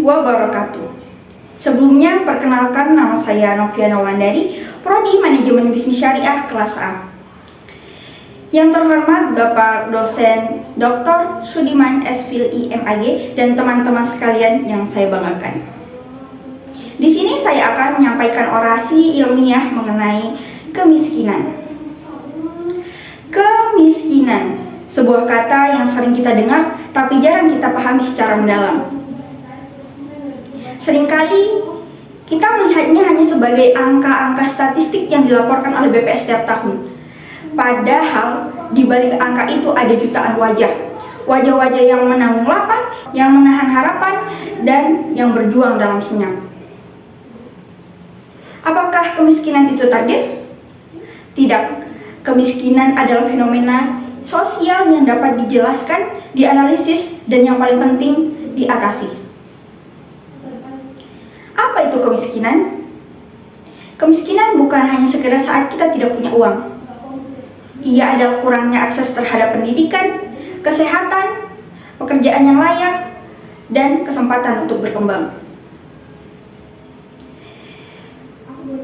wabarakatuh. Sebelumnya, perkenalkan, nama saya Noviana Wulandari, Prodi Manajemen Bisnis Syariah kelas A. Yang terhormat Bapak Dosen Dr. Sudiman S.Phil.I. MAG dan teman-teman sekalian yang saya banggakan. Di sini saya akan menyampaikan orasi ilmiah mengenai kemiskinan. Kemiskinan, sebuah kata yang sering kita dengar tapi jarang kita pahami secara mendalam. Seringkali kita melihatnya hanya sebagai angka-angka statistik yang dilaporkan oleh BPS setiap tahun. Padahal di balik angka itu ada jutaan wajah. Wajah-wajah yang menanggung lapar, yang menahan harapan, dan yang berjuang dalam senyap. Apakah kemiskinan itu takdir? Tidak. Kemiskinan adalah fenomena sosial yang dapat dijelaskan, dianalisis, dan yang paling penting diatasi. Apa itu kemiskinan? Kemiskinan bukan hanya sekedar saat kita tidak punya uang. Ia adalah kurangnya akses terhadap pendidikan, kesehatan, pekerjaan yang layak, dan kesempatan untuk berkembang.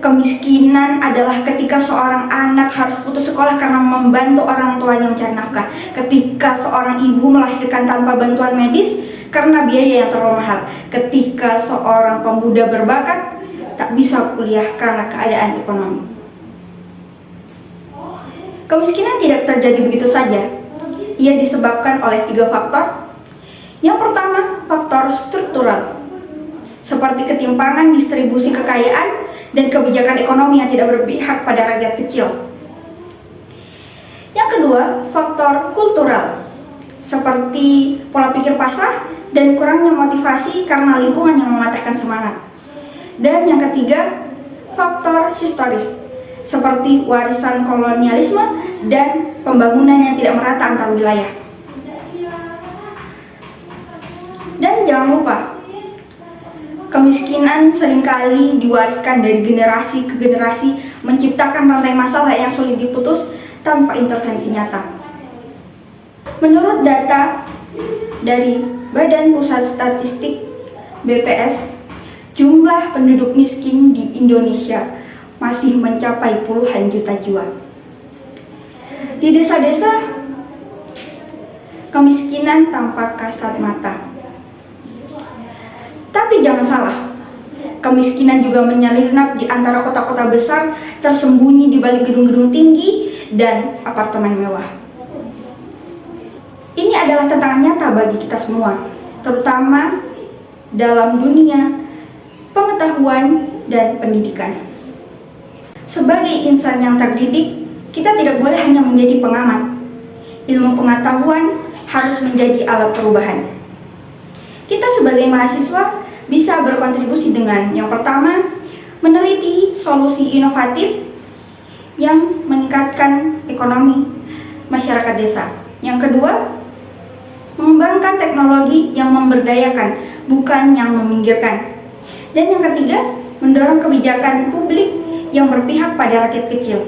Kemiskinan adalah ketika seorang anak harus putus sekolah karena membantu orang tuanya mencari nafkah. Ketika seorang ibu melahirkan tanpa bantuan medis karena biaya yang terlalu mahal. Ketika seorang pemuda berbakat tak bisa kuliah karena keadaan ekonomi. Kemiskinan tidak terjadi begitu saja. Ia disebabkan oleh 3 faktor. Yang pertama, faktor struktural, seperti ketimpangan distribusi kekayaan dan kebijakan ekonomi yang tidak berpihak pada rakyat kecil. Yang kedua, faktor kultural, seperti pola pikir pasar dan kurangnya motivasi karena lingkungan yang mematahkan semangat. Dan yang ketiga, faktor historis, seperti warisan kolonialisme dan pembangunan yang tidak merata antar wilayah. Dan jangan lupa, kemiskinan seringkali diwariskan dari generasi ke generasi, menciptakan rantai masalah yang sulit diputus tanpa intervensi nyata. Menurut data dari Badan Pusat Statistik (BPS), jumlah penduduk miskin di Indonesia masih mencapai puluhan juta jiwa. Di desa-desa, kemiskinan tampak kasat mata. Tapi jangan salah, kemiskinan juga menyelinap di antara kota-kota besar, tersembunyi di balik gedung-gedung tinggi dan apartemen mewah. Ini adalah tantangan nyata bagi kita semua, terutama dalam dunia pengetahuan dan pendidikan. Sebagai insan yang terdidik, kita tidak boleh hanya menjadi pengamat. Ilmu pengetahuan harus menjadi alat perubahan. Kita sebagai mahasiswa bisa berkontribusi dengan yang pertama, meneliti solusi inovatif yang meningkatkan ekonomi masyarakat desa. Yang kedua, mengembangkan teknologi yang memberdayakan, bukan yang meminggirkan. Dan yang ketiga, mendorong kebijakan publik yang berpihak pada rakyat kecil.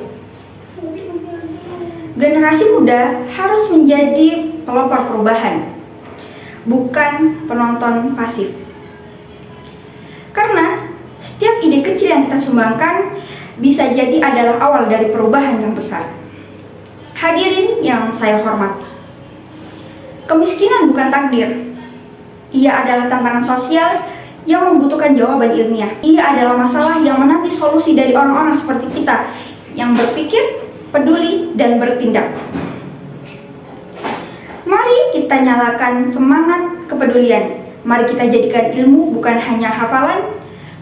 Generasi muda harus menjadi pelopor perubahan, bukan penonton pasif. Karena setiap ide kecil yang kita sumbangkan bisa jadi adalah awal dari perubahan yang besar. Hadirin yang saya hormati, kemiskinan bukan takdir. Ia adalah tantangan sosial yang membutuhkan jawaban ilmiah. Ia adalah masalah yang menanti solusi dari orang-orang seperti kita yang berpikir, peduli, dan bertindak. Mari kita nyalakan semangat kepedulian. Mari kita jadikan ilmu bukan hanya hafalan,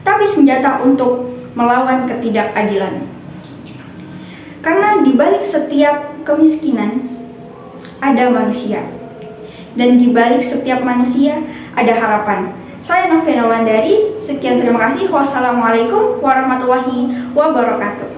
tapi senjata untuk melawan ketidakadilan. Karena di balik setiap kemiskinan ada manusia. Dan di balik setiap manusia ada harapan. Saya Noviana Wulandari, sekian, terima kasih. Wassalamualaikum warahmatullahi wabarakatuh.